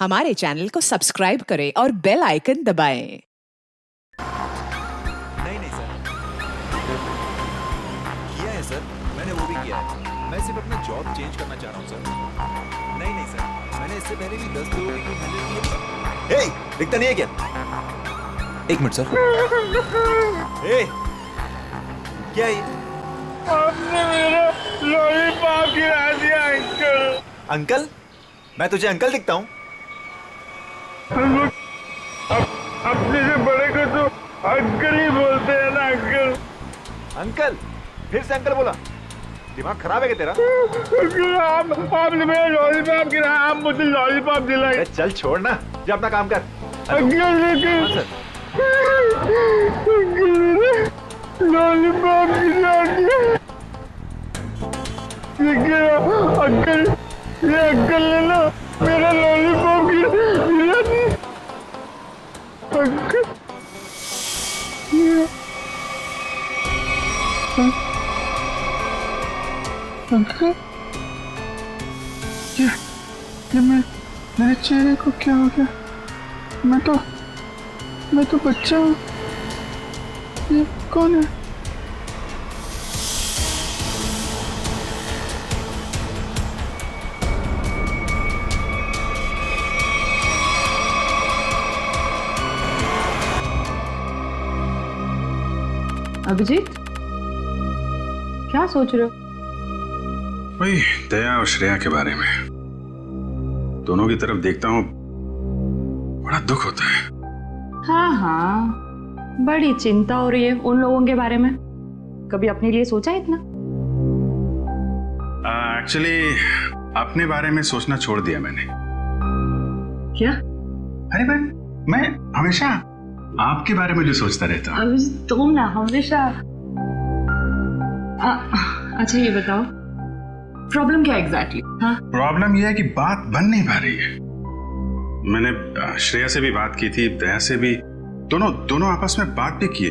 हमारे चैनल को सब्सक्राइब करें और बेल आइकन दबाएं। नहीं नहीं सर, किया है सर, मैंने वो भी किया है। मैं सिर्फ अपना जॉब चेंज करना चाह रहा हूँ सर। नहीं नहीं सर, मैंने इससे पहले भी 10 लोगों की हैंडल की है। हे, दिखता नहीं है क्या? एक मिनट सर। हे, क्या है? आपने मेरा लॉलीपॉप गिरा दिया अंकल। अंकल? मैं तुझे अंकल दिखता हूँ? अपने से बड़े को तो अंकल ही बोलते हैं ना अंकल। अंकल? फिर से अंकल बोला? दिमाग खराब है क्या तेरा? आपने मेरा लॉलीपॉप गिराया, आप मुझे लॉलीपॉप दिलाए। चल छोड़ ना, जा अपना काम कर। अंकल लेकिन लॉलीपॉप गिरा दिया। अंकल, ये अंकल ने ना मेरा लॉलीपॉप गिरा दिया। अंकल अंकल, ये मेरे चेहरे को क्या हो गया? मैं तो बच्चा हूँ। ये कौन है? अभिजीत, क्या सोच रहे हो? वही दया और श्रेया के बारे में। दोनों की तरफ देखता हूँ, बड़ा दुख होता है। हाँ, बड़ी चिंता हो रही है उन लोगों के बारे में। कभी अपने लिए सोचा है इतना? एक्चुअली अपने बारे में सोचना छोड़ दिया मैंने। क्या? अरे मैं हमेशा आपके बारे में जो सोचता रहता हूँ। अभिजीत, तुम ना हमेशा। अच्छा ये बताओ, प्रॉब्लम क्या एग्जैक्टली? हाँ, प्रॉब्लम यह है कि बात बन नहीं पा रही है। मैंने श्रेया से भी बात की थी, दया से भी, दोनों आपस में बात भी किए।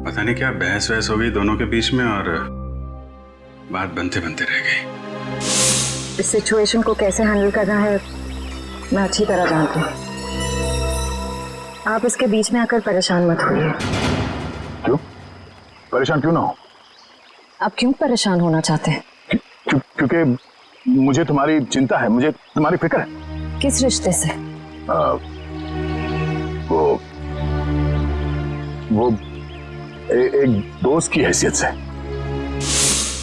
पता नहीं क्या बहस वहस हो गई दोनों के बीच में और बात बनते बनते रह गई। इस सिचुएशन को कैसे हैंडल करना है मैं अच्छी तरह जानती हूँ। आप इसके बीच में आकर परेशान मत होइए। क्यों? परेशान क्यों ना हो? आप क्यों परेशान होना चाहते हैं? क्योंकि मुझे तुम्हारी चिंता है, मुझे तुम्हारी फिक्र है। किस रिश्ते से? वो एक दोस्त की हैसियत से।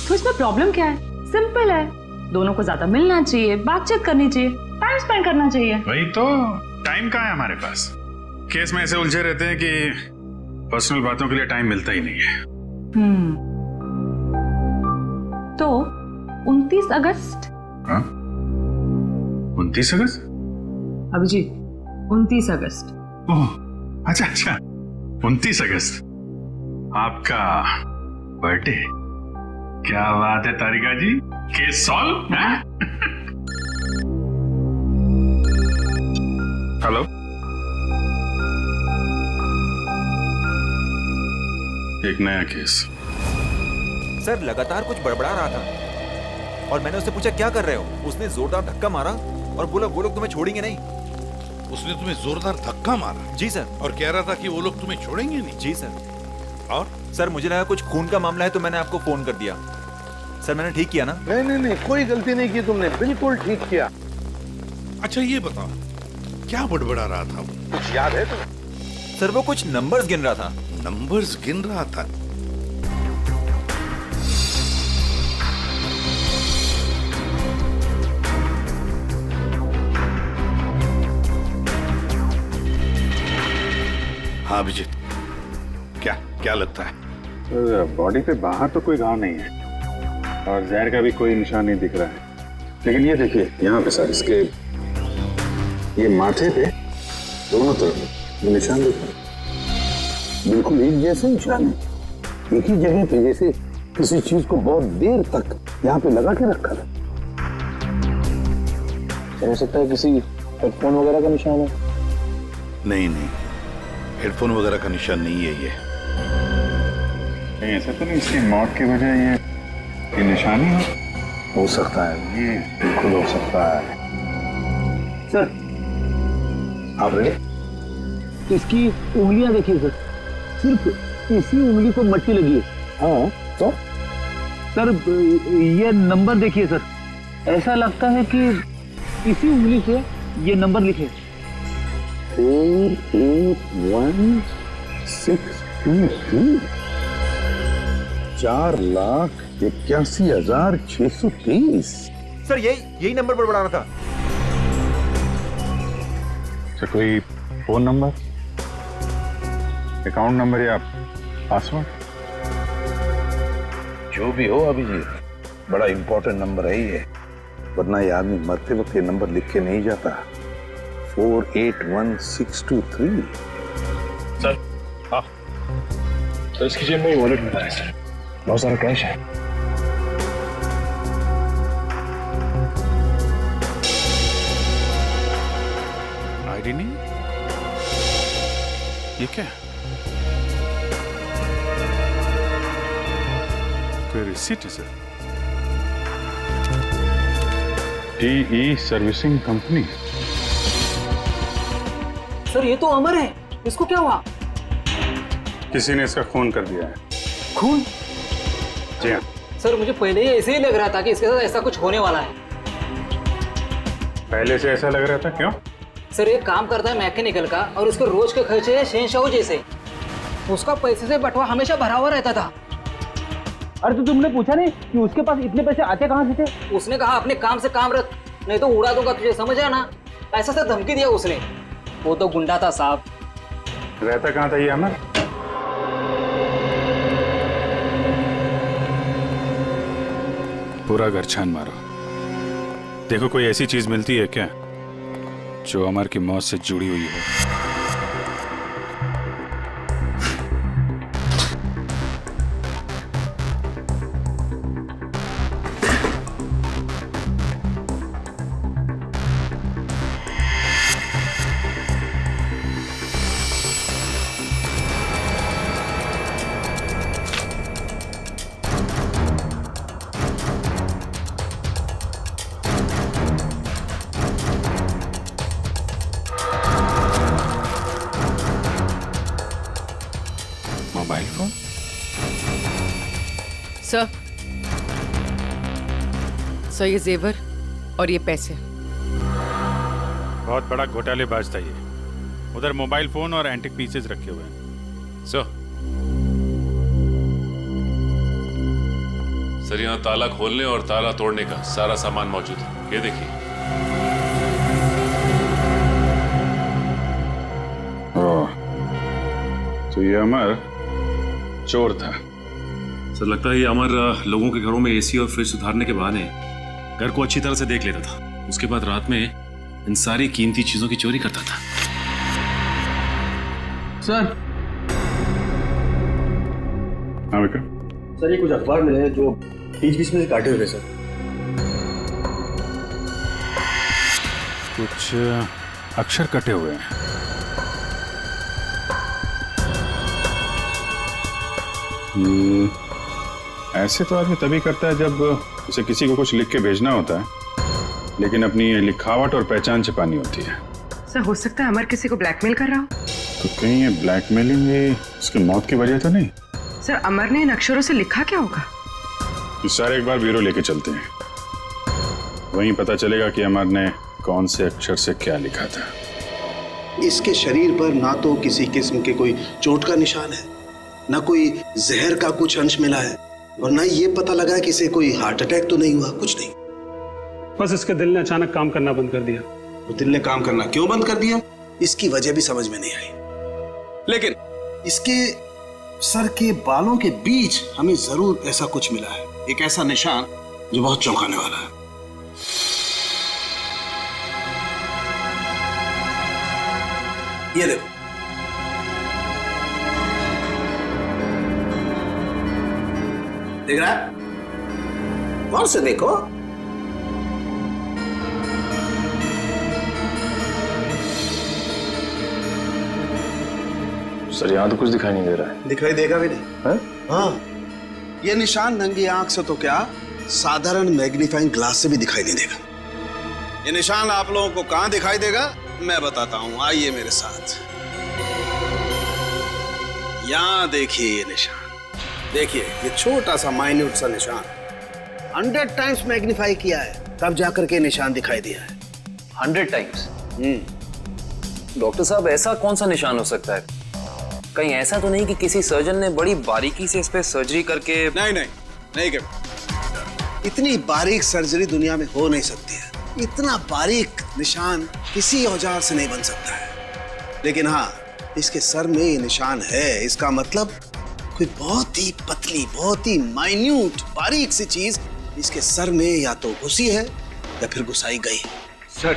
तो इसमें प्रॉब्लम क्या है? सिंपल है, दोनों को ज्यादा मिलना चाहिए, बातचीत करनी चाहिए, टाइम स्पेंड करना चाहिए। वही तो, टाइम कहाँ है हमारे पास? केस में ऐसे उलझे रहते हैं कि पर्सनल बातों के लिए टाइम मिलता ही नहीं है। तो 29 अगस्त? हाँ? 29 अगस्त? अभिजीत, 29 अगस्त। ओह, अच्छा 29 अगस्त आपका बर्थडे। क्या बात है तारिका जी, केस सॉल्व। हेलो, एक नया केस। सर लगातार कुछ बड़बड़ा रहा था और मैंने उससे पूछा क्या कर रहे हो? उसने जोरदार धक्का मारा और बोला वो लोग तुम्हें छोड़ेंगे नहीं। उसने तुम्हें जोरदार धक्का मारा? जी सर। और कह रहा था कि वो लोग तुम्हें छोड़ेंगे नहीं? जी सर। और सर मुझे लगा कुछ खून का मामला है तो मैंने आपको फोन कर दिया। सर मैंने ठीक किया ना? नहीं, कोई गलती नहीं की तुमने, बिल्कुल ठीक किया। अच्छा ये बताओ, क्या बड़बड़ा रहा था वो? कुछ याद है तुम्हें? सर वो कुछ नंबर्स गिन रहा था। नंबर्स गिन रहा था? हाँ अभिजीत, क्या लगता है? बॉडी पे बाहर तो कोई घाव नहीं है और जहर का भी कोई निशान नहीं दिख रहा है, लेकिन ये देखिए यहाँ पे सर, इसके ये माथे पे दोनों तरफ ये निशान दिख रहा है। बिल्कुल एक जैसे निशान है, एक ही जगह पे, जैसे किसी चीज को बहुत देर तक यहाँ पे लगा के रखा था। हो सकता है किसी हेडफोन वगैरह का निशान है। नहीं, हेडफोन वगैरह का निशान नहीं है ये। ऐसा तो नहीं इसकी मौत की वजह ये निशानी हो सकता है, ये बिल्कुल हो सकता है। सर आप रेडी? इसकी उंगलियां देखिए सर, सिर्फ इसी उंगली को मट्टी लगी है। हाँ तो सर ये नंबर देखिए सर, ऐसा लगता है कि इसी उंगली से ये नंबर लिखे। 48163 4,81,630। सर यही नंबर पर बढ़ाना था। सर कोई फोन नंबर, अकाउंट नंबर या पासवर्ड? जो भी हो अभिजीत, बड़ा इंपॉर्टेंट नंबर है ये, वरना ये आदमी मरते वक्त ये नंबर लिख के नहीं जाता। 481,623। सर हाँ, तो इसकी जेब में वॉलेट मिला है सर, बहुत सारा कैश है। आईडी नहीं, ये क्या? कोई रिसीट है sir? TE servicing company. Sir ये तो अमर है, इसको क्या हुआ? किसी ने इसका खून कर दिया है। खून? जी हाँ। सर मुझे पहले ही ऐसे ही लग रहा था कि इसके साथ ऐसा कुछ होने वाला है। पहले से ऐसा लग रहा था, क्यों? सर ये काम करता है मैकेनिकल का और उसके रोज के खर्चे हैं शहंशाह जैसे। उसका पैसे से बटवा हमेशा भरा हुआ रहता था। अरे तो तुमने पूछा नहीं कि उसके पास इतने पैसे आते कहाँ से थे? उसने कहा अपने काम से काम रख, नहीं तो उड़ा दूंगा तुझे, समझ आया ना? ऐसा से धमकी दिया उसने। वो तो गुंडा था साहब। रहता कहाँ था ये अमर? पूरा घर छान मारो, देखो कोई ऐसी चीज मिलती है क्या जो अमर की मौत से जुड़ी हुई हो। Mobile phone? सर, ये जेवर और ये पैसे। बहुत बड़ा घोटालेबाज था ये। उधर मोबाइल फोन और एंटिक पीसेस रखे हुए हैं। सर यहाँ ताला खोलने और ताला तोड़ने का सारा सामान मौजूद है, ये देखिए। तो ये अमर चोर था। सर लगता है ये अमर लोगों के घरों में एसी और फ्रिज सुधारने के बहाने घर को अच्छी तरह से देख लेता था। उसके बाद रात में इन सारी कीमती चीजों की चोरी करता था। सर हाँ विक्रम। सर ये कुछ अखबार मिले हैं जो बीच बीच में से काटे हुए सर। कुछ अक्षर कटे हुए हैं। ऐसे तो आदमी तभी करता है जब उसे किसी को कुछ लिख के भेजना होता है, लेकिन अपनी लिखावट और पहचान छिपानी होती है। सर हो सकता है अमर किसी को ब्लैकमेल कर रहा हो। तो कहीं ये ब्लैकमेलिंग ये उसकी मौत की वजह तो नहीं? सर अमर ने इन अक्षरों से लिखा क्या होगा? तो सारे एक बार ब्यूरो लेके चलते हैं, वहीं पता चलेगा कि अमर ने कौन से अक्षर से क्या लिखा था। इसके शरीर पर ना तो किसी किस्म के कोई चोट का निशान है, ना कोई जहर का कुछ अंश मिला है, और ना ये पता लगा कि इसे कोई हार्ट अटैक तो नहीं हुआ, कुछ नहीं। बस इसके दिल ने अचानक काम करना बंद कर दिया। तो दिल ने काम करना क्यों बंद कर दिया, इसकी वजह भी समझ में नहीं आई। लेकिन इसके सर के बालों के बीच हमें जरूर ऐसा कुछ मिला है, एक ऐसा निशान जो बहुत चौंकाने वाला है। ये देखो, देख रहा है? गौर से देखो। सर यहाँ तो कुछ दिखाई नहीं दे रहा है। दिखाई देगा भी नहीं। हाँ, ये निशान नंगी आंख से तो क्या, साधारण मैग्नीफाइंग ग्लास से भी दिखाई नहीं देगा। ये निशान आप लोगों को कहां दिखाई देगा मैं बताता हूं, आइए मेरे साथ। यहां देखिए ये निशान, देखिए ये छोटा सा माइन्यूट सा निशान 100 टाइम्स मैग्नीफाई किया है, तब जाकर के निशान दिखाई दिया है। 100 टाइम्स? डॉक्टर साहब ऐसा कौन सा निशान हो सकता है? कहीं ऐसा तो नहीं कि किसी सर्जन ने बड़ी बारीकी से इस पे सर्जरी करके? नहीं कर, इतनी बारीक सर्जरी दुनिया में हो नहीं सकती है। इतना बारीक निशान किसी औजार से नहीं बन सकता है। लेकिन हाँ, इसके सर में ये निशान है, इसका मतलब कोई बहुत ही पतली, बहुत ही माइन्यूट, बारीक सी चीज इसके सर में या तो घुसी है या फिर घुसाई गई। सर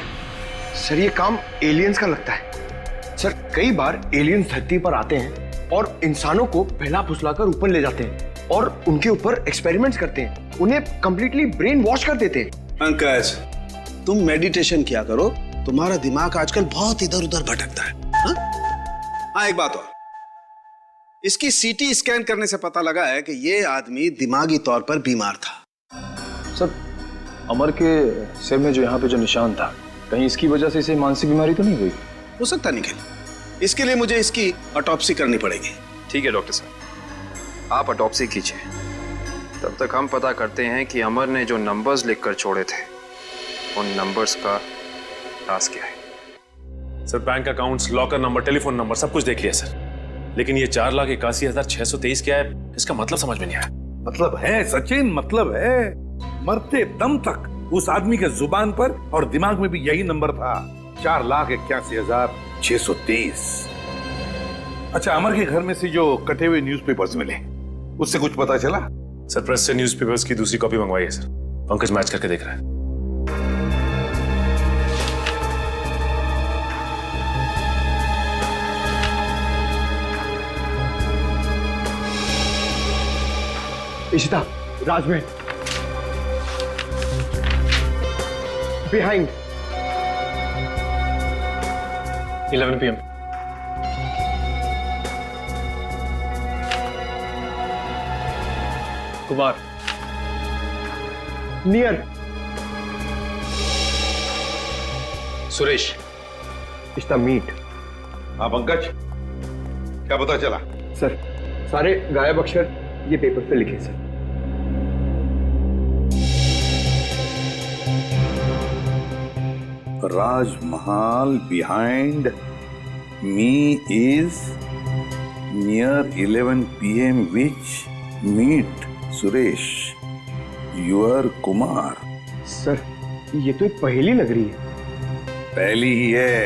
ये काम एलियंस का लगता है। सर कई बार एलियंस धरती पर आते हैं और इंसानों को बहला फुसलाकर ऊपर ले जाते हैं और उनके ऊपर एक्सपेरिमेंट्स करते हैं, उन्हें कंप्लीटली ब्रेन वॉश कर देते हैं। पंकज, तुम मेडिटेशन किया करो, तुम्हारा दिमाग आजकल बहुत इधर उधर भटकता है। हाँ, एक बात और, इसकी सीटी स्कैन करने से पता लगा है कि ये आदमी दिमागी तौर पर बीमार था। सर अमर के सिर में जो यहाँ पे जो निशान था, कहीं इसकी वजह से इसे मानसिक बीमारी तो नहीं हुई? हो सकता निखिल, इसके लिए मुझे इसकी ऑटोप्सी करनी पड़ेगी। ठीक है डॉक्टर साहब, आप ऑटोप्सी कीजिए, तब तक हम पता करते हैं कि अमर ने जो नंबर्स लिखकर छोड़े थे उन नंबर्स का राज क्या है। Sir bank accounts, locker number, telephone number सब कुछ देख लिया सर, लेकिन ये 4,81,623 क्या है, इसका मतलब समझ में नहीं आया। मतलब है सचिन, मतलब है। मरते दम तक उस आदमी के जुबान पर और दिमाग में भी यही नंबर था, 4,81,623। अच्छा, अमर के घर में से जो कटे हुए न्यूज़पेपर्स मिले, उससे कुछ पता चला? सर प्रेस से न्यूज़पेपर्स की दूसरी कॉपी मंगवाई है सर, पंकज मैच करके देख रहा है। Ishita, Rajmahal, behind 11 PM। Kumar, near Suresh, Ishita, meet. हाँ पंकज, क्या पता चला? सर सारे गायब अक्षर ये पेपर पे लिखे sir. Rajmahal behind me is near 11 PM which meet Suresh, your Kumar। Sir ये तो एक पहेली लग रही है। पहली ही है,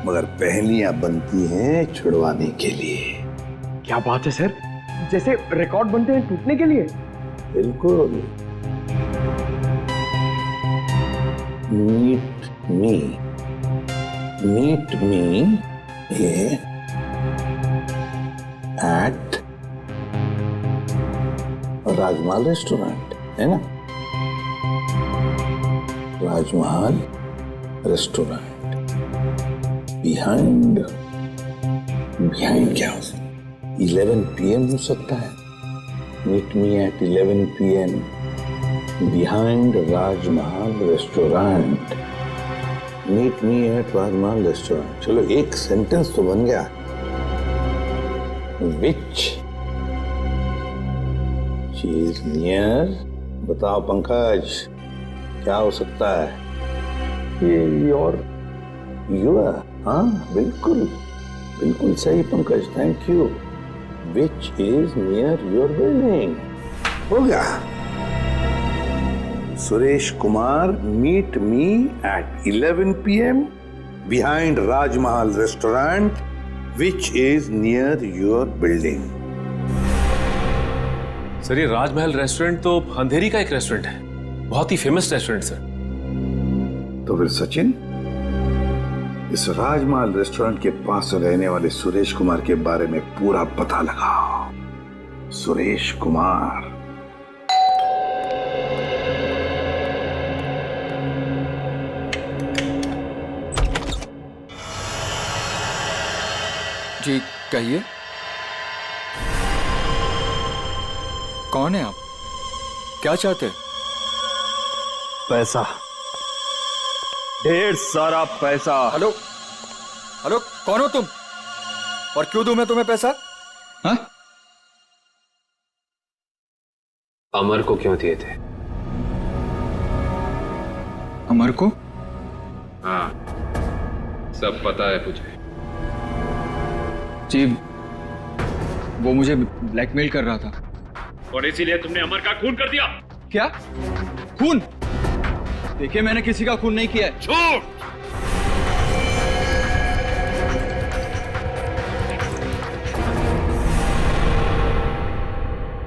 मगर पहेलियां बनती हैं छुड़वाने के लिए। क्या बात है सर, जैसे रिकॉर्ड बनते हैं टूटने के लिए। बिल्कुल। meet me at Rajmahal restaurant, है ना? राजमहल रेस्टोरेंट बिहाइंड क्या हो सकता है? 11 PM हो सकता है। Meet me at 11 PM behind Rajmahal restaurant. Meet me at Rajmahal restaurant, चलो एक सेंटेंस तो बन गया। विच चीज नियर, बताओ पंकज क्या हो सकता है? ये योर। हाँ बिल्कुल बिल्कुल सही Pankaj, thank you. Which is near your building, हो गया। Suresh Kumar, meet me at 11 PM behind Rajmahal restaurant which is near your building. Sir ये राजमहल रेस्टोरेंट तो अंधेरी का एक रेस्टोरेंट है, बहुत ही फेमस रेस्टोरेंट सर। तो फिर सचिन, इस राजमहल रेस्टोरेंट के पास रहने वाले सुरेश कुमार के बारे में पूरा पता लगाओ। सुरेश कुमार। जी कहिए, कौन है आप? क्या चाहते हैं? पैसा। ढेर सारा पैसा। हेलो हेलो, कौन हो तुम और क्यों दूं मैं तुम्हें पैसा? हाँ? अमर को क्यों दिए थे? अमर को? हाँ, सब पता है मुझे। जी, वो मुझे ब्लैकमेल कर रहा था और इसीलिए तुमने अमर का खून कर दिया। क्या खून? देखिए, मैंने किसी का खून नहीं किया है। झूठ!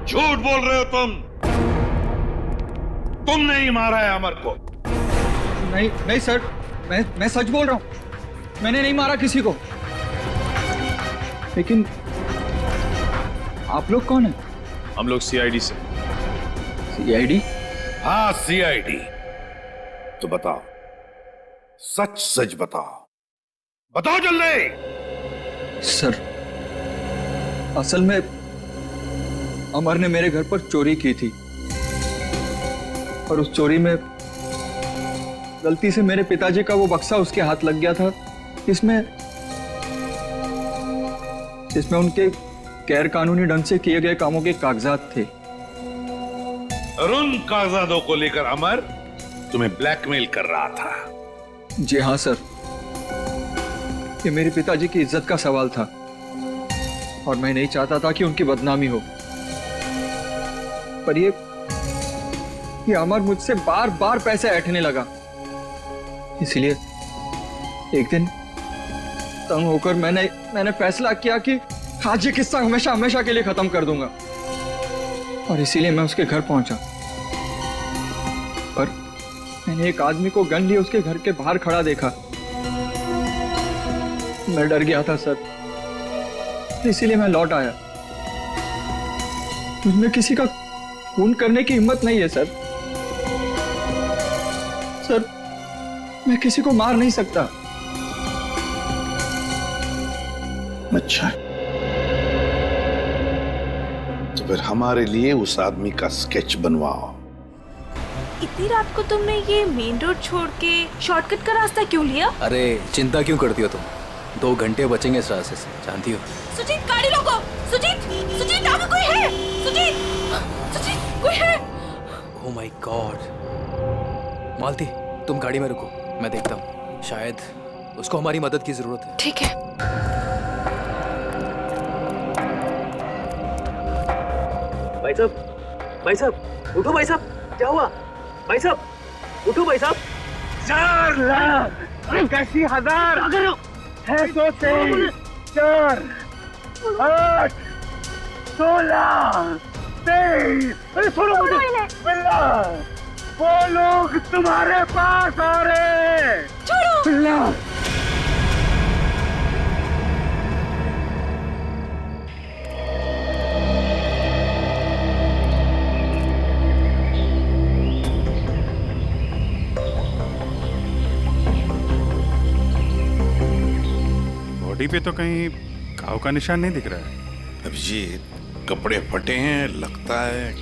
झूठ बोल रहे हो तुम। तुमने ही मारा है अमर को। नहीं नहीं सर, मैं सच बोल रहा हूं। मैंने नहीं मारा किसी को। लेकिन आप लोग कौन हैं? हम लोग सीआईडी से। सीआईडी? हाँ, सीआईडी। तो बताओ, सच सच बताओ, बताओ जल्दी। सर, असल में अमर ने मेरे घर पर चोरी की थी और उस चोरी में गलती से मेरे पिताजी का वो बक्सा उसके हाथ लग गया था। इसमें उनके गैर कानूनी ढंग से किए गए कामों के कागजात थे। और उन कागजातों को लेकर अमर तुम्हें ब्लैकमेल कर रहा था। जी हाँ सर, ये मेरे पिताजी की इज्जत का सवाल था और मैं नहीं चाहता था कि उनकी बदनामी हो। पर ये अमर मुझसे बार बार पैसे ऐंठने लगा। इसलिए एक दिन तंग होकर मैंने फैसला किया कि आज ये किस्सा हमेशा हमेशा के लिए खत्म कर दूंगा और इसीलिए मैं उसके घर पहुंचा। पर मैंने एक आदमी को गन लिए उसके घर के बाहर खड़ा देखा। मैं डर गया था सर, इसीलिए मैं लौट आया। मुझमें किसी का खून करने की हिम्मत नहीं है सर। सर, मैं किसी को मार नहीं सकता। अच्छा, तो फिर हमारे लिए उस आदमी का स्केच बनवाओ। इतनी रात को तुमने ये मेन रोड छोड़ के शॉर्टकट का रास्ता क्यों लिया? अरे चिंता क्यों करती हो तुम? 2 घंटे बचेंगे इस रास्ते से, जानती हो। सुजीत, गाड़ी रोको। सुजीत, सुजीत, आगे कोई है? सुजीत, सुजीत, कोई है? Oh my God. मालती, तुम गाड़ी में रुको, मैं देखता हूँ। शायद उसको हमारी मदद की जरूरत है। ठीक है। भाई साहब, उठो भाई साहब, क्या हुआ? भाई साहब, उठो भाई साहब। 4 लाख 81,000 है, 2 से 4 8 16 23। अरे सुनो मुझे, बिल्ला, वो लोग तुम्हारे पास आ रहे। छोड़ो बिल्ला। बॉडी पे तो कहीं घाव का निशान नहीं दिख रहा है। अभिजीत, कपड़े फटे हैं, लगता है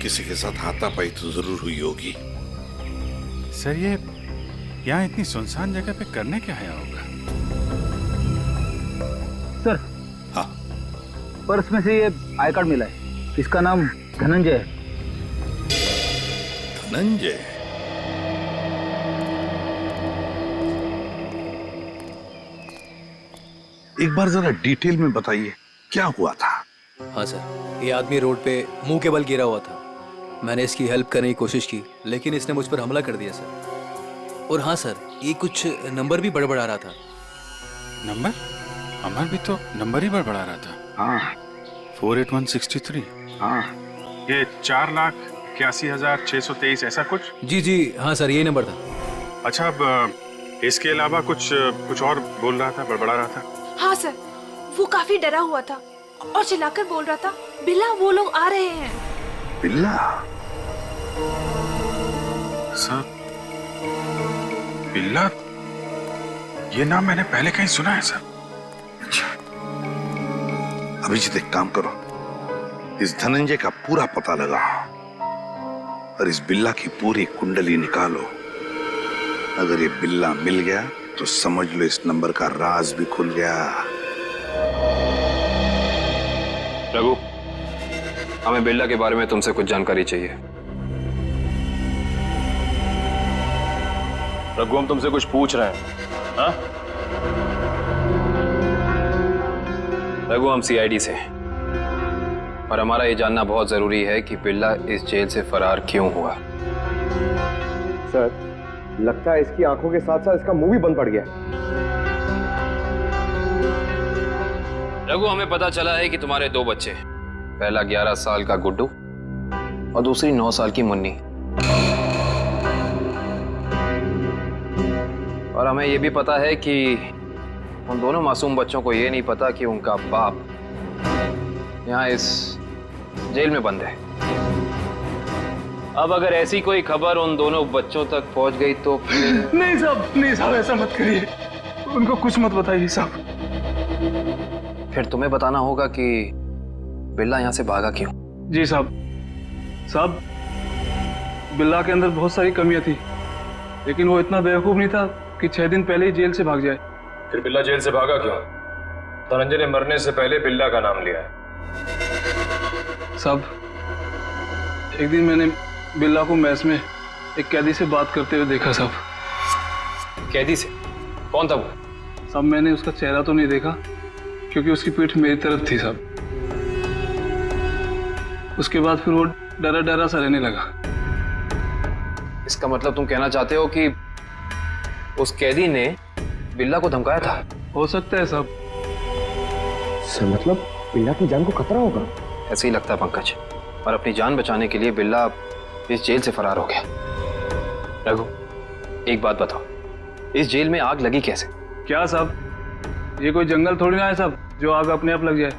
किसी के साथ हाथापाई तो जरूर हुई होगी। सर, ये यहाँ इतनी सुनसान जगह पे करने क्या आया होगा? सर, हाँ, पर्स में से ये आई कार्ड मिला है। इसका नाम धनंजय है। धनंजय? एक बार जरा डिटेल में बताइए, क्या हुआ था? हाँ सर, ये आदमी रोड पे मुंह के बल गिरा हुआ था। मैंने इसकी हेल्प करने की कोशिश की, लेकिन इसने मुझ पर हमला कर दिया सर। और हाँ सर, ये कुछ नंबर भी बड़बड़ा रहा था। नंबर? अमर भी तो नंबर ही बड़बड़ा रहा था। हाँ। 48163। हाँ। ये 4,81,623 ऐसा कुछ? जी जी हाँ सर, यही नंबर था। अच्छा, अब इसके अलावा कुछ और बोल रहा था, बड़बड़ा रहा था? हाँ सर, वो काफी डरा हुआ था और चिल्लाकर बोल रहा था, बिल्ला, वो लोग आ रहे हैं। बिल्ला? सर, बिल्ला, ये नाम मैंने पहले कहीं सुना है सर। अच्छा, अभिजीत, एक काम करो, इस धनंजय का पूरा पता लगाओ और इस बिल्ला की पूरी कुंडली निकालो अगर ये बिल्ला मिल गया तो समझ लो इस नंबर का राज भी खुल गया। रघु, हमें बिल्ला के बारे में तुमसे कुछ जानकारी चाहिए। रघु, हम तुमसे कुछ पूछ रहे हैं। हाँ? रघु, हम सीआईडी से हैं और हमारा ये जानना बहुत जरूरी है कि बिल्ला इस जेल से फरार क्यों हुआ। सर, लगता है इसकी आंखों के साथ साथ इसका मुंह भी बंद पड़ गया। रघु, हमें पता चला है कि तुम्हारे 2 बच्चे, पहला 11 साल का गुड्डू और दूसरी 9 साल की मुन्नी। और हमें यह भी पता है कि उन दोनों मासूम बच्चों को यह नहीं पता कि उनका बाप यहाँ इस जेल में बंद है। अब अगर ऐसी कोई खबर उन दोनों बच्चों तक पहुंच गई तो नहीं साहब, ऐसा मत करिए। उनको कुछ मत बताइए साहब। फिर तुम्हें बताना होगा कि बिल्ला यहाँ से भागा क्यों। जी साहब, बिल्ला के अंदर बहुत सारी कमियां थी, लेकिन वो इतना बेवकूफ नहीं था कि 6 दिन पहले ही जेल से भाग जाए। फिर बिल्ला जेल से भागा क्यों? धनंजय ने मरने से पहले बिल्ला का नाम लिया है। साहब, एक दिन मैंने बिल्ला को मैस में एक कैदी से बात करते हुए देखा साहब। कैदी से? कौन था वो? साहब, मैंने उसका चेहरा तो नहीं देखा क्योंकि उसकी पीठ मेरी तरफ थी साहब। उसके बाद फिर वो डरा डरा सा रहने लगा। इसका मतलब तुम कहना चाहते हो कि उस कैदी ने बिल्ला को धमकाया था? हो सकता है साहब। सर, मतलब बिल्ला की जान को खतरा होगा? ऐसे ही लगता है पंकज, और अपनी जान बचाने के लिए बिल्ला इस जेल से फरार हो गया। रघु, एक बात बताओ, इस जेल में आग लगी कैसे? क्या साहब, ये कोई जंगल थोड़ी ना है साहब जो आग अपने आप लग जाए।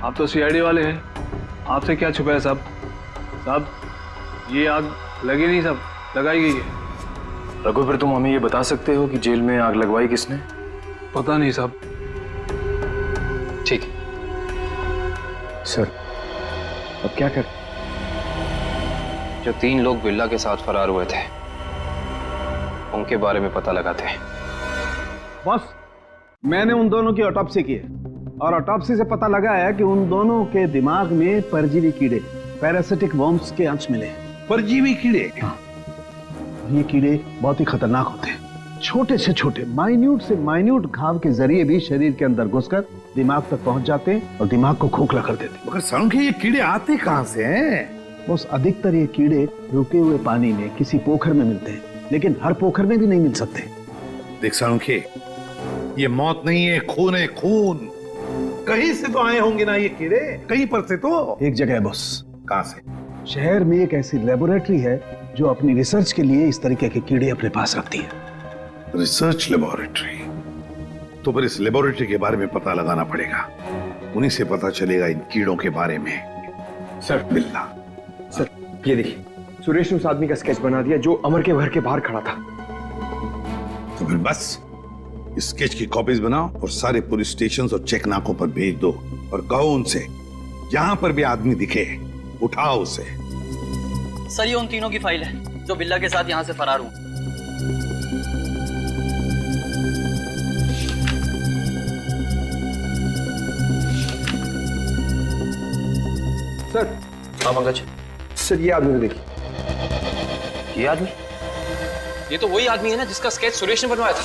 आप तो सीआईडी वाले हैं, आपसे क्या छुपा है साहब? साहब, ये आग लगी नहीं साहब, लगाई गई है। रघु, फिर तुम हमें ये बता सकते हो कि जेल में आग लगवाई किसने? पता नहीं साहब। ठीक है सर, अब क्या कर? जो 3 लोग बिल्ला के साथ फरार हुए थे उनके बारे में पता लगाते हैं। बॉस, मैंने उन दोनों की ऑटोप्सी की है और ऑटोप्सी से पता लगा है कि उन दोनों के दिमाग में परजीवी कीड़े, पैरासिटिक वर्म्स के अंश मिले। परजीवी कीड़े? हाँ, ये कीड़े बहुत ही खतरनाक होते हैं। छोटे से छोटे, माइन्यूट से माइन्यूट घाव के जरिए भी शरीर के अंदर घुसकर दिमाग तक पहुंच जाते हैं और दिमाग को खोखला कर देते हैं। मगर सालुंखे, ये कीड़े आते कहां से हैं? बस अधिकतर ये कीड़े रुके हुए पानी में किसी पोखर में मिलते हैं, लेकिन हर पोखर में भी नहीं मिल सकते। देख सालुंखे, ये मौत नहीं है, खून है, खून। कहीं से तो आए होंगे ना ये कीड़े, कहीं पर से तो। एक जगह है बॉस। कहां से? शहर में एक ऐसी लेबोरेटरी है जो अपनी रिसर्च के लिए इस तरीके के कीड़े अपने पास रखती है। Research laboratory? तो फिर इस लेबोरेटरी के बारे में पता लगाना पड़ेगा, उन्हीं से पता चलेगा इन कीड़ों के बारे में। सर, बिल्ला। सर, ये देखिए, सुरेश ने उस आदमी का स्केच बना दिया जो अमर के घर के बाहर खड़ा था। तो फिर बस स्केच की कॉपीज बनाओ और सारे पुलिस स्टेशन और चेक नाकों पर भेज दो और कहो उनसे जहां पर भी आदमी दिखे उठाओ उसे। सर, ये उन तीनों की फाइल है जो बिल्ला के साथ यहाँ से फरार हुए। सर। हाँ पंकज। सर, ये आदमी को देखिए। ये आदमी? ये तो वही आदमी है ना जिसका स्केच सुरेश ने बनवाया था।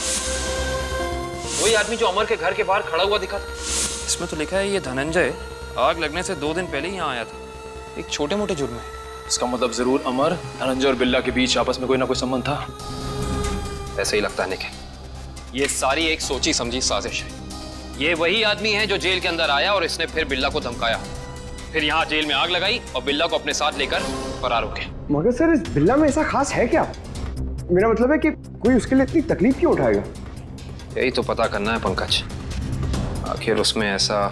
वही आदमी जो अमर के घर के बाहर खड़ा हुआ दिखा था। इसमें तो लिखा है ये धनंजय आग लगने से 2 दिन पहले ही यहाँ आया था, एक छोटे मोटे जुर्म है। इसका मतलब जरूर अमर, धनंजय और बिल्ला के बीच आपस में कोई ना कोई संबंध था। ऐसे ही लगता है निखिल, ये सारी एक सोची समझी साजिश है। ये वही आदमी है जो जेल के अंदर आया और इसने फिर बिल्ला को धमकाया, फिर यहाँ जेल में आग लगाई और बिल्ला को अपने साथ लेकर फरार हो गए। मगर सर, इस बिल्ला में ऐसा खास है क्या? मेरा मतलब है कि कोई उसके लिए इतनी तकलीफ क्यों उठाएगा? यही तो पता करना है पंकज, आखिर उसमें ऐसा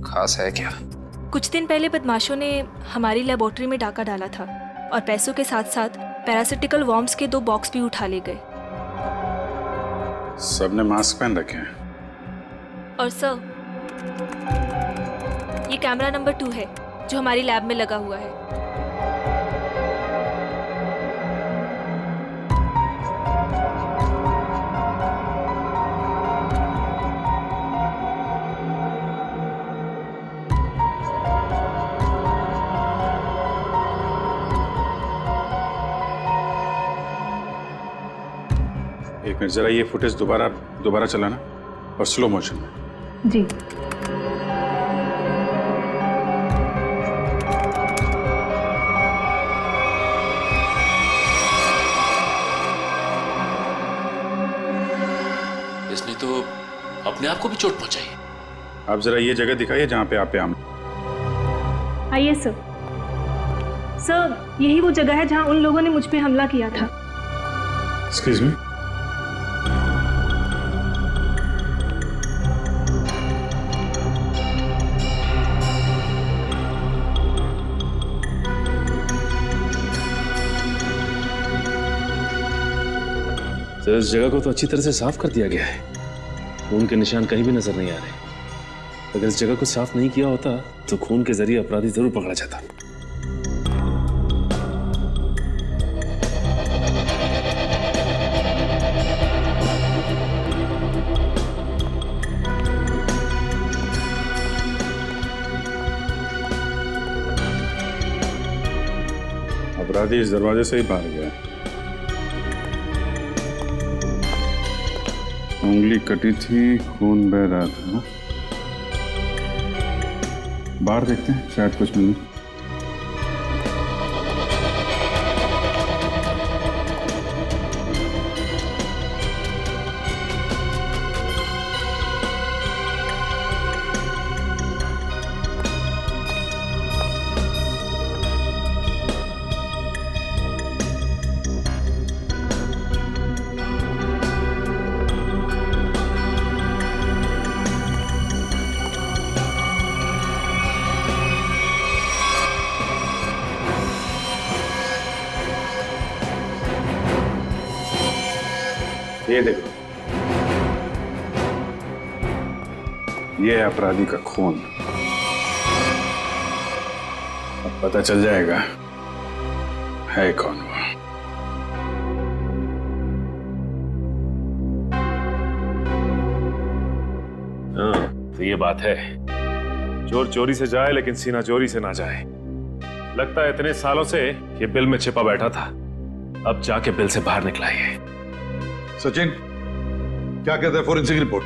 खास है क्या? कुछ दिन पहले बदमाशों ने हमारी लेबोरेटरी में डाका डाला था और पैसों के साथ साथ पैरासिटिकल वर्म्स के 2 बॉक्स भी उठा ले गए। सबने मास्क पहन रखे हैं। और सर, ये कैमरा नंबर 2 है जो हमारी लैब में लगा हुआ है। फिर जरा ये फुटेज दोबारा चलाना और स्लो मोशन में। जी। इसने तो अपने आप को भी चोट पहुंचाई। आप जरा ये जगह दिखाइए जहां पे आप हम। आइए सर। सर, यही वो जगह है जहां उन लोगों ने मुझ पे हमला किया था। Excuse me. सर, इस जगह को तो अच्छी तरह से साफ कर दिया गया है। खून के निशान कहीं भी नजर नहीं आ रहे। अगर इस जगह को साफ नहीं किया होता तो खून के जरिए अपराधी जरूर पकड़ा जाता। अपराधी इस दरवाजे से ही बाहर गया। उंगली कटी थी, खून बह रहा था। बाहर देखते हैं, शायद कुछ मिले। ये देखो, ये है अपराधी का खून। अब पता चल जाएगा है कौन वो। हाँ, तो ये बात है। चोर चोरी से जाए लेकिन सीना चोरी से ना जाए। लगता है इतने सालों से ये बिल में छिपा बैठा था, अब जाके बिल से बाहर निकला है। सचिन, क्या कहते हैं forensic report?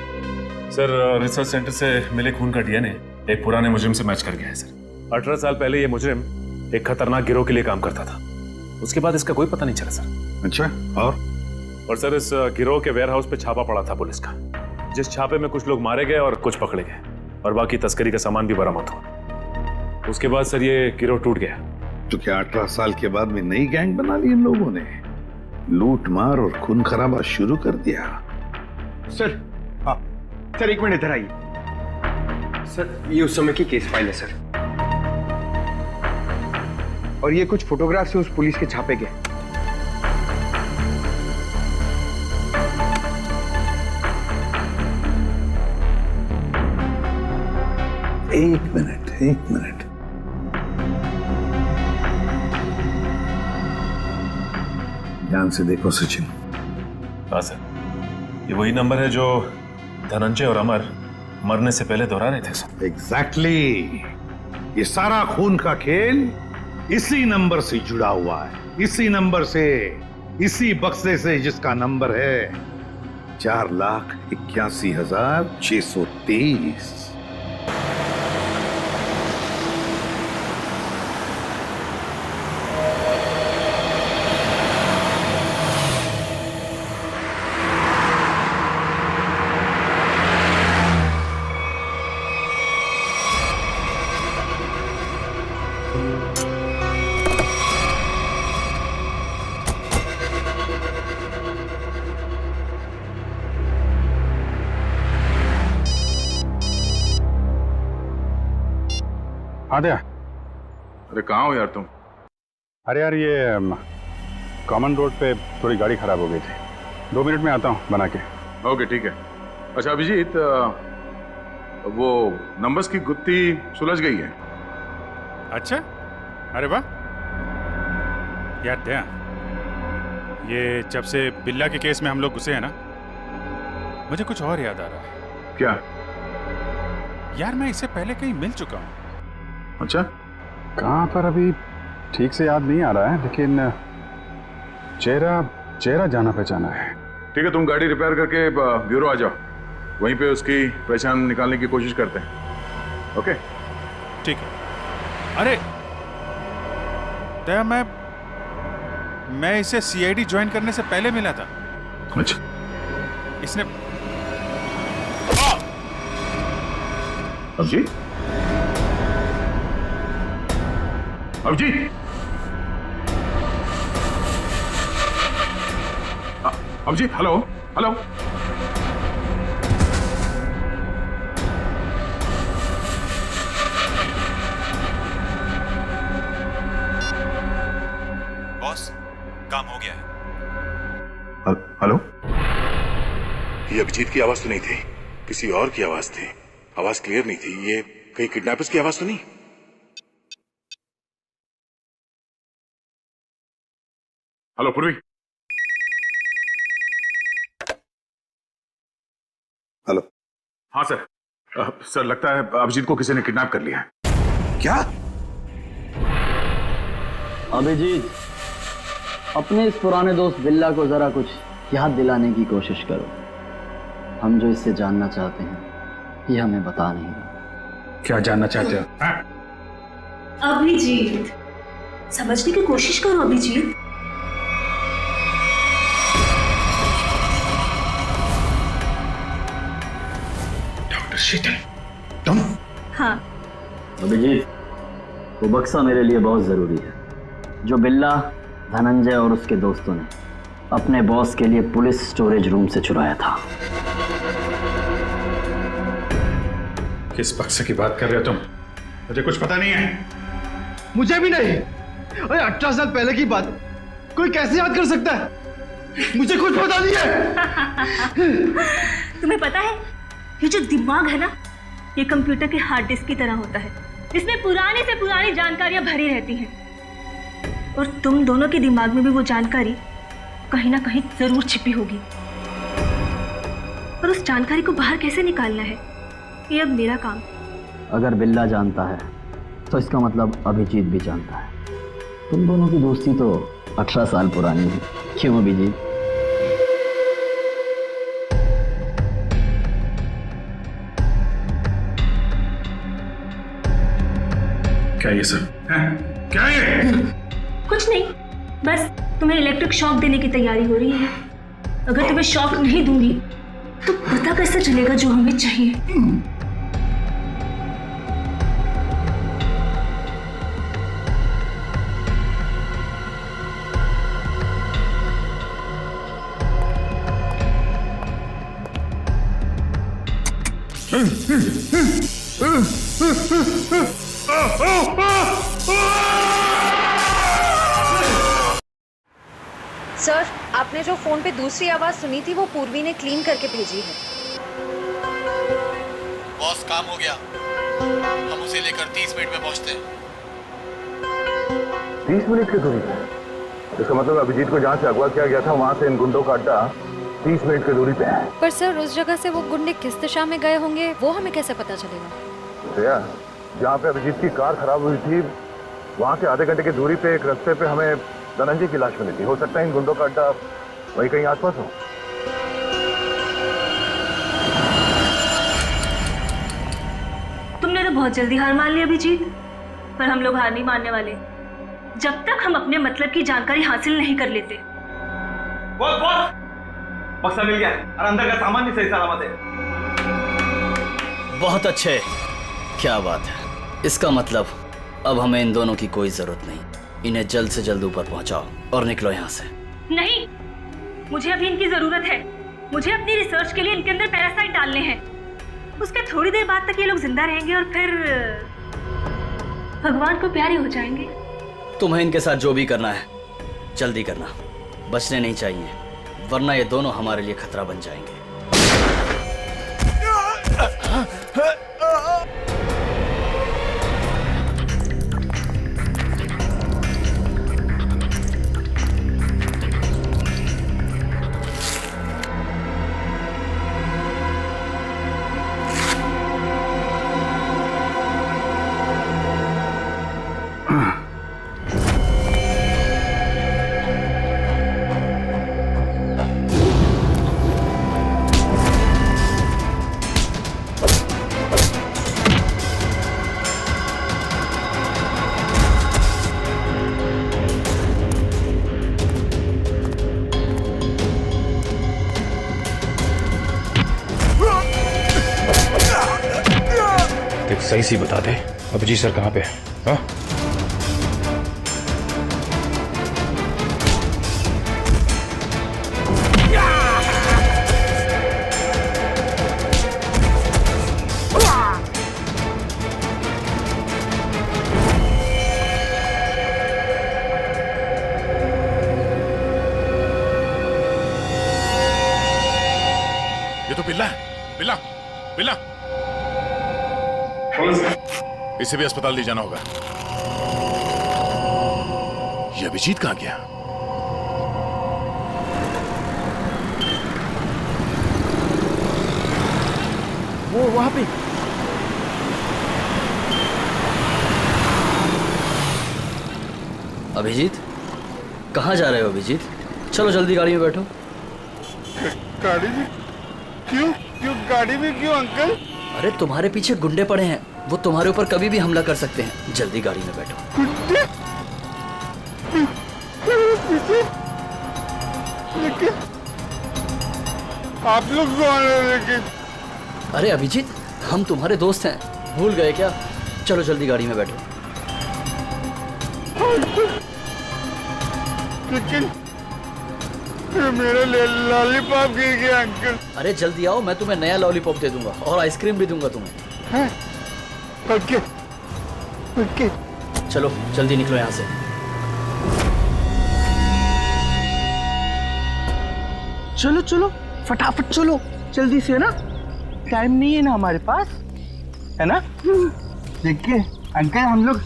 Sir, research centre से मिले खून का डीएनए एक पुराने मुजरिम से मैच कर गया है सर। 18 साल पहले ये मुजरिम एक खतरनाक गिरोह के लिए काम करता था। उसके बाद इसका कोई पता नहीं चला सर। अच्छा, और सर, इस गिरोह के वेयरहाउस पे छापा पड़ा था पुलिस का, जिस छापे में कुछ लोग मारे गए और कुछ पकड़े गए और बाकी तस्करी का सामान भी बरामद हुआ। उसके बाद सर ये गिरोह टूट गया। तो क्या 18 साल के बाद में नई गैंग बना ली इन लोगों ने? लूट मार और खून खराबा शुरू कर दिया। सर, हाँ सर, एक मिनट इधर आइए। सर, ये उस समय की केस फाइल है सर, और ये कुछ फोटोग्राफ से उस पुलिस के छापे गए। एक मिनट। ध्यान से देखो सचिन। हाँ सर, ये वही नंबर है जो धनंजय और अमर मरने से पहले दोहरा रहे थे सर। एग्जैक्टली। ये सारा खून का खेल इसी नंबर से जुड़ा हुआ है, इसी नंबर से, इसी बक्से से जिसका नंबर है 4,81,630। आद्या, अरे कहाँ हो यार तुम? अरे यार, ये कॉमन रोड पे थोड़ी गाड़ी खराब हो गई थी। 2 मिनट में आता हूँ बना के। ओके, ठीक है। अच्छा अभिजीत, वो नंबर्स की गुत्थी सुलझ गई है। अच्छा, अरे वाह यार। दया, ये जब से बिल्ला के केस में हम लोग घुसे हैं ना, मुझे कुछ और याद आ रहा है। क्या यार? मैं इससे पहले कहीं मिल चुका हूँ। अच्छा, कहाँ पर अभी ठीक से याद नहीं आ रहा है, लेकिन चेहरा जाना पहचाना है। ठीक है, तुम गाड़ी रिपेयर करके ब्यूरो आ जाओ, वहीं पे उसकी पहचान निकालने की कोशिश करते हैं। ओके ठीक है। अरे दया, मैं इसे सीआईडी ज्वाइन करने से पहले मिला था। अच्छा, इसने Abhijit, Abhijit, Abhijit, hello hello. Boss, काम हो गया है। हेलो, ये अभिजीत की आवाज तो नहीं थी, किसी और की आवाज थी। आवाज क्लियर नहीं थी। ये कहीं किडनैपर्स की आवाज तो नहीं? हेलो पूर्वी। हेलो। हाँ सर। सर लगता है अभिजीत को किसी ने किडनैप कर लिया है। क्या? अभिजीत, अपने इस पुराने दोस्त बिल्ला को जरा कुछ याद दिलाने की कोशिश करो। हम जो इससे जानना चाहते हैं ये हमें बता नहीं रहा। क्या जानना चाहते हो? अभिजीत, समझने की कोशिश करो अभिजीत। डॉक्टर शीतल, तुम? हाँ। अभिजीत, वो बक्सा मेरे लिए बहुत जरूरी है जो बिल्ला, धनंजय और उसके दोस्तों ने अपने बॉस के लिए पुलिस स्टोरेज रूम से चुराया था। किस बक्से की बात कर रहे हो तुम? मुझे कुछ पता नहीं है। मुझे भी नहीं। अरे 18 साल पहले की बात कोई कैसे याद कर सकता है? मुझे कुछ पता नहीं है। तुम्हें पता है, ये जो दिमाग है ना, ये कंप्यूटर के हार्ड डिस्क की तरह होता है। इसमें पुरानी से पुरानी जानकारियां भरी रहती हैं और तुम दोनों के दिमाग में भी वो जानकारी कहीं ना कहीं जरूर छिपी होगी। और उस जानकारी को बाहर कैसे निकालना है, ये अब मेरा काम। अगर बिल्ला जानता है तो इसका मतलब अभिजीत भी जानता है। तुम दोनों की दोस्ती तो 18 साल पुरानी है, क्यों अभिजीत? क्या ये सब? क्या ये? कुछ नहीं, बस तुम्हें इलेक्ट्रिक शॉक देने की तैयारी हो रही है। अगर तुम्हें शॉक नहीं दूंगी तो पता कैसे चलेगा जो हमें चाहिए? सर, आपने जो फोन पे दूसरी आवाज सुनी थी वो पूर्वी ने क्लीन करके भेजी है। बॉस, काम हो गया। हम उसे लेकर 30 मिनट में पहुंचते हैं। 30 मिनट की दूरी पे? इसका मतलब अभिजीत को जहाँ से अगवा किया गया था वहाँ से इन गुंडों का अड्डा 30 मिनट की दूरी पे है। पर सर, उस जगह से वो गुंडे किस दिशा में गए होंगे वो हमें कैसे पता चलेगा? भैया, जहाँ पे अभिजीत की कार खराब हुई थी वहाँ से आधे घंटे की दूरी पे एक रास्ते पे हमें धनंजय की लाश मिली थी। हो सकता है इन गुंडों का अड्डा वही कहीं आसपास हो। तुमने तो बहुत जल्दी हार मान ली अभिजीत, पर हम लोग हार नहीं मानने वाले जब तक हम अपने मतलब की जानकारी हासिल नहीं कर लेते। बॉस, बॉस, बक्सा मिल गया और अंदर का सामान भी सही सलामत है। बहुत अच्छे, क्या बात है। इसका मतलब अब हमें इन दोनों की कोई जरूरत नहीं। इन्हें जल्द से जल्द ऊपर पहुंचाओ और निकलो यहाँ से। नहीं, मुझे अभी इनकी जरूरत है। मुझे अपनी रिसर्च के लिए इनके अंदर पैरासाइट डालने हैं। उसके थोड़ी देर बाद तक ये लोग जिंदा रहेंगे और फिर भगवान को प्यारे हो जाएंगे। तुम्हें इनके साथ जो भी करना है जल्दी करना, बचने नहीं चाहिए, वरना ये दोनों हमारे लिए खतरा बन जाएंगे। सही सी बता दे, अभिजीत सर कहाँ पे है? हाँ? ये तो बिल्ला है, बिल्ला बिल्ला। इसे भी अस्पताल ले जाना होगा। ये अभिजीत कहाँ गया? वो वहां पे। अभिजीत, कहाँ जा रहे हो अभिजीत? चलो जल्दी गाड़ी में बैठो। गाड़ी में क्यों? क्यों गाड़ी में क्यों अंकल? अरे तुम्हारे पीछे गुंडे पड़े हैं, वो तुम्हारे ऊपर कभी भी हमला कर सकते हैं। जल्दी गाड़ी में बैठो। गुंडे? लेकिन आप लोग कौन हैं? लेकिन अरे अभिजीत, हम तुम्हारे दोस्त हैं, भूल गए क्या? चलो जल्दी गाड़ी में बैठो। लेकिन मेरा लॉलीपॉप गिर गया अंकल। अरे जल्दी आओ, मैं तुम्हें नया लॉलीपॉप दे दूंगा और आइसक्रीम भी दूंगा तुम्हें। Okay okay. चलो जल्दी निकलो यहाँ से। चलो चलो फटाफट चलो, जल्दी से ना, टाइम नहीं है ना हमारे पास, है ना? देखिए अंकल, हम लोग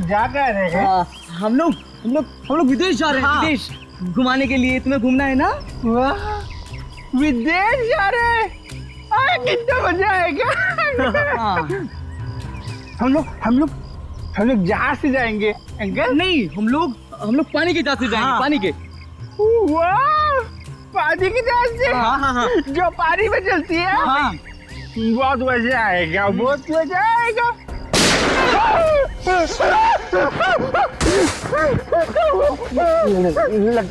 जा कर रहे हैं। हम लोग विदेश जा रहे हैं। विदेश घुमाने के लिए। तुम्हें घूमना है ना? वाह, विदेश जा रहे हैं, कितना मजा आएगा। हम लोग जहाज से जाएंगे अंकल। नहीं, हम लोग पानी के जहाज से जाएंगे। पानी के। वाह, पानी की जहाज से? हाँ। जो पानी में चलती है? हाँ। बहुत मजा आएगा, बहुत मजा आएगा।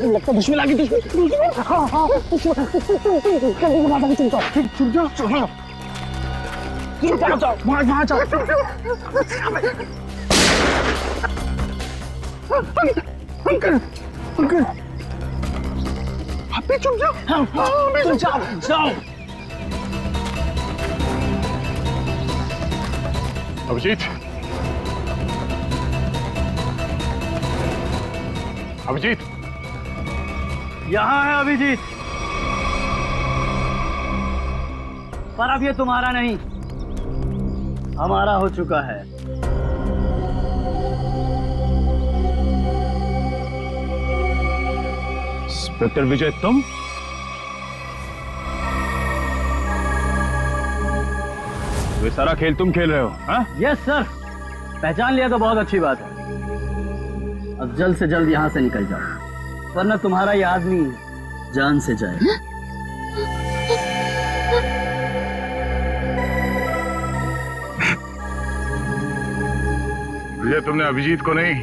लगता दुश्मन आ गई। वहाँ जाओ। अंकल आप भी चुप जाओ। जाओ। अभिजीत, अभिजीत, यहाँ है अभिजीत, पर अब ये तुम्हारा नहीं, हमारा हो चुका है। इंस्पेक्टर विजय, तुम? ये सारा खेल तुम खेल रहे हो? हाँ? यस सर, पहचान लिया तो बहुत अच्छी बात है। अब जल्द से जल्द यहाँ से निकल जाओ, वरना तुम्हारा ये आदमी जान से जाए। विजय, तुमने अभिजीत को नहीं,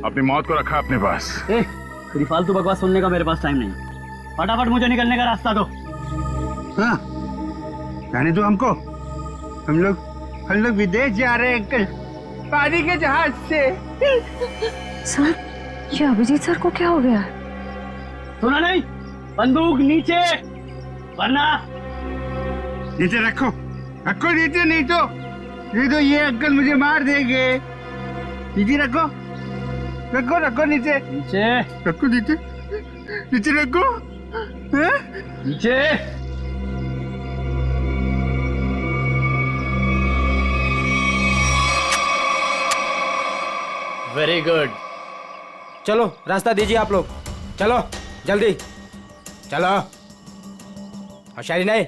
अपनी मौत को रखा अपने पास। तेरी फालतू बकवास सुनने का मेरे पास टाइम नहीं। फटाफट मुझे निकलने का रास्ता दो। हाँ, जाने दो हमको। हम लोग विदेश जा रहे हैं अंकल, पानी के जहाज से। सर, ये अभिजीत सर को क्या हो गया? सुना नहीं? बंदूक नीचे, वरना नीचे रखो नीचे, नहीं तो ये अंकल मुझे मार देंगे। नीचे रखो नीचे रखो, नीचे रखो। नीचे। Very good. चलो रास्ता दीजिए आप लोग। चलो जल्दी चलो, होशियारी नहीं।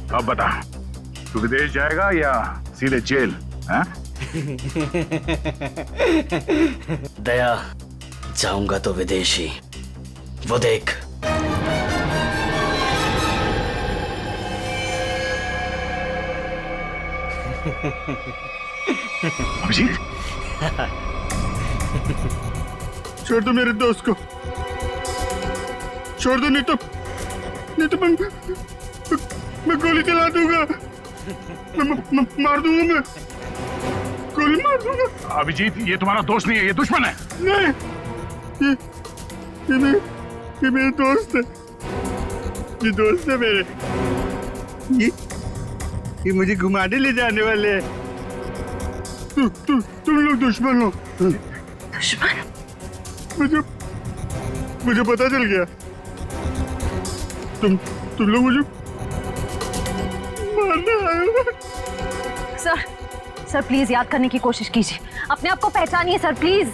अब बता, तू विदेश जाएगा या सीधे जेल? हाँ? दया, जाऊंगा तो विदेश ही। वो देख। अभिजीत, छोड़ दो मेरे दोस्त को, छोड़ दो, नहीं तो मैं गोली चला दूंगा, मार दूंगा, मैं गोली मार दूंगा। अभिजीत, ये तुम्हारा दोस्त नहीं है, ये दुश्मन है। नहीं, ये मेरे दोस्त है, ये दोस्त है मेरे, ये मुझे घुमाने ले जाने वाले हैं। तुम लोग दुश्मन हो। दुश्मन? मुझे पता चल गया, तुम लोग मुझे मारने आए हो। सर प्लीज याद करने की कोशिश कीजिए, अपने आप को पहचानिए सर, प्लीज।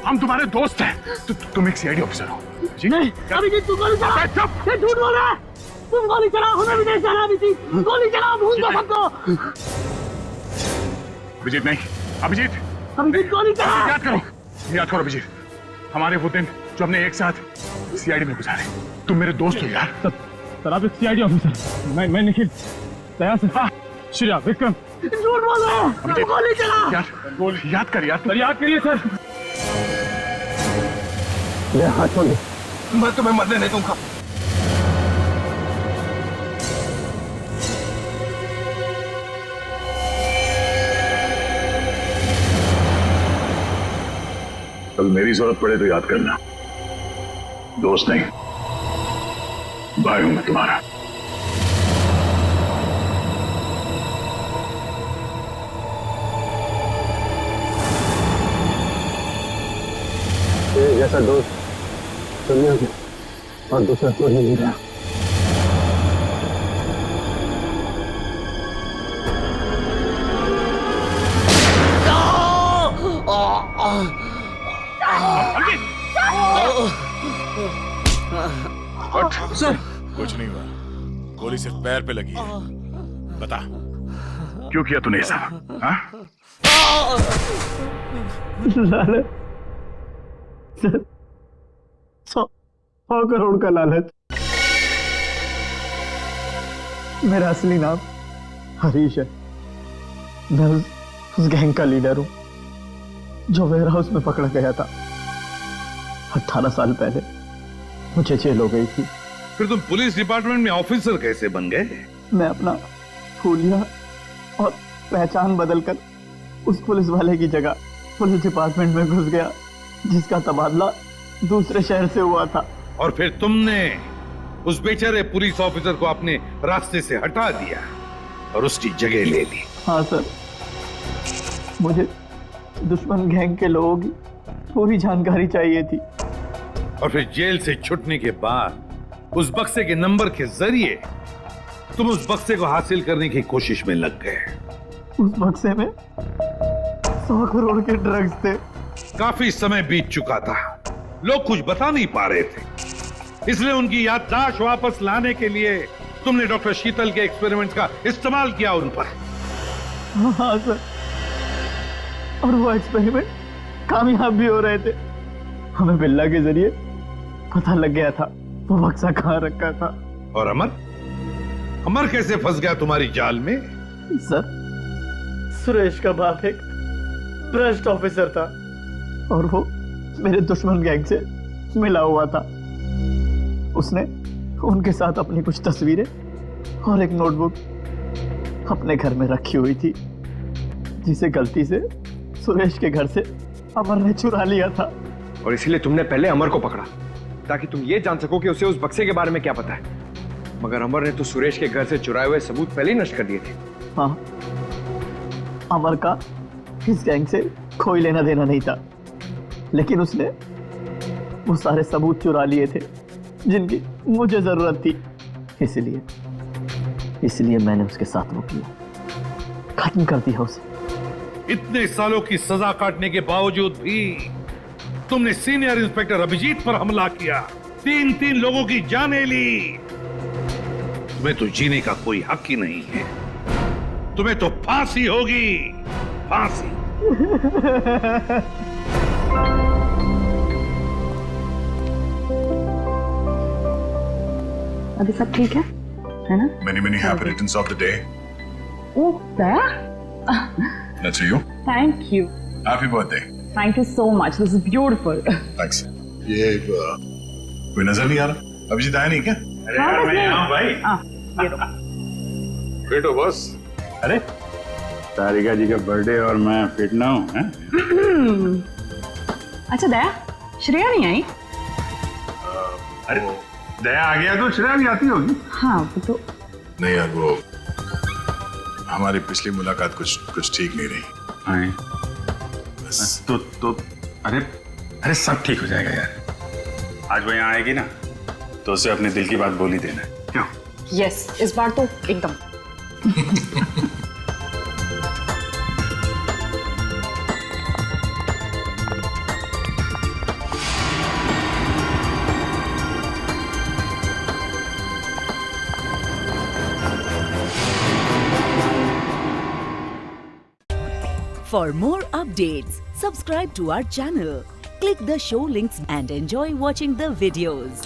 हम तुम्हारे दोस्त हैं। तुम एक सीआईडी ऑफिसर हो। नहीं, अभिजीत तू गोली चला। चुप, ये झूठ बोल रहा है। तुम गोली चलाओ, हमें विदेश जाना। अभिजीत गोली चलाओ, भूल दो सबको। अभिजीत नहीं, अभिजीत गोली चला। याद करो अभिजीत, हमारे वो दिन जो हमने एक साथ सीआईडी में गुजारे। तुम मेरे दोस्त हो यार। सर आप एक सीआईडी ऑफिसर, मैं निखिल, दया से श्रेया, विक्रम। झूठ बोल रहा है, गोली चला। यार याद कर यार। सर याद करिए सर। ले हाथ छोड़िए, मैं तुम्हें मरने नहीं दूंगा। कल मेरी जरूरत पड़े तो याद करना, दोस्त नहीं, भाई हूं मैं तुम्हारा। जैसा दोस्त दुनिया में और दूसरा कोई नहीं रहा। सर कुछ नहीं हुआ, गोली सिर्फ पैर पे लगी है। बता क्यों किया तूने ऐसा? हाँ? लालच सर, 100 करोड़ का लालच। मेरा असली नाम हरीश है। मैं उस गैंग का लीडर हूं जो वेयर हाउस में पकड़ा गया था 18 साल पहले। मुझे जेल हो गई थी। फिर तुम पुलिस डिपार्टमेंट में ऑफिसर कैसे बन गए? मैं अपना हुलिया और पहचान बदलकर उस पुलिस वाले की जगह पुलिस डिपार्टमेंट में घुस गया जिसका तबादला दूसरे शहर से हुआ था। और फिर तुमने उस बेचारे पुलिस ऑफिसर को अपने रास्ते से हटा दिया और उसकी जगह ले ली। हाँ सर, मुझे दुश्मन गैंग के लोगों की पूरी जानकारी चाहिए थी। और फिर जेल से छूटने के बाद उस बक्से के नंबर के जरिए तुम उस बक्से को हासिल करने की कोशिश में लग गए। उस बक्से में 100 करोड़ के ड्रग्स थे। काफी समय बीत चुका था, लोग कुछ बता नहीं पा रहे थे, इसलिए उनकी याददाश्त वापस लाने के लिए तुमने डॉक्टर शीतल के एक्सपेरिमेंट्स का इस्तेमाल किया उन पर। हाँ सर, और वो एक्सपेरिमेंट कामयाब भी हो रहे थे। हमें बिल्ला के जरिए पता लग गया था वो बक्सा कहाँ रखा था। और अमर अमर कैसे फंस गया तुम्हारी जाल में? सर, सुरेश का बाप एक भ्रष्ट ऑफिसर था और वो मेरे दुश्मन गैंग से मिला हुआ था। उसने उनके साथ अपनी कुछ तस्वीरें और एक नोटबुक अपने घर में रखी हुई थी, जिसे गलती से सुरेश के घर से अमर ने चुरा लिया था। और इसीलिए तुमने पहले अमर को पकड़ा ताकि तुम ये जान सको कि उसे उस बक्से के बारे में क्या पता है। मगर अमर ने तो सुरेश के घर से चुराए हुए सबूत पहले ही नष्ट कर दिए थे। हाँ, अमर का इस गैंग से कोई लेना देना नहीं था, लेकिन उसने वो सारे सबूत चुरा लिए थे जिनकी मुझे जरूरत थी। इसलिए मैंने उसके साथ वो किया, खत्म कर दिया उसे। इतने सालों की सजा काटने के बावजूद भी तुमने सीनियर इंस्पेक्टर अभिजीत पर हमला किया, 3 लोगों की जानें ली। तुम्हें तो जीने का कोई हक ही नहीं है। तुम्हें तो फांसी होगी, फांसी। अभी सब ठीक है ना? Many happy returns of the day. Oh, there? That's for you. Thank you. Happy birthday. Thank you so much. This is beautiful. Thanks. ये कोई नजर नहीं आ रहा? अभिजीत आया नहीं क्या? अरे यार मैं यहाँ भाई। ये लो। फिट हो बॉस? अरे तारिका जी का बर्थडे और मैं फिट ना हूँ, हैं? अच्छा दया, श्रेया नहीं आई? अरे दया आ गया तो श्रेया भी आती होगी। हाँ वो तो नहीं यार, वो हमारी पिछली मुलाकात कुछ ठीक नहीं रही। तो अरे सब ठीक हो जाएगा यार। आज वो यहाँ आएगी ना तो उसे अपने दिल की बात बोल ही देना। क्यों? यस, इस बार तो एकदम। For more updates, subscribe to our channel, click the show links and enjoy watching the videos.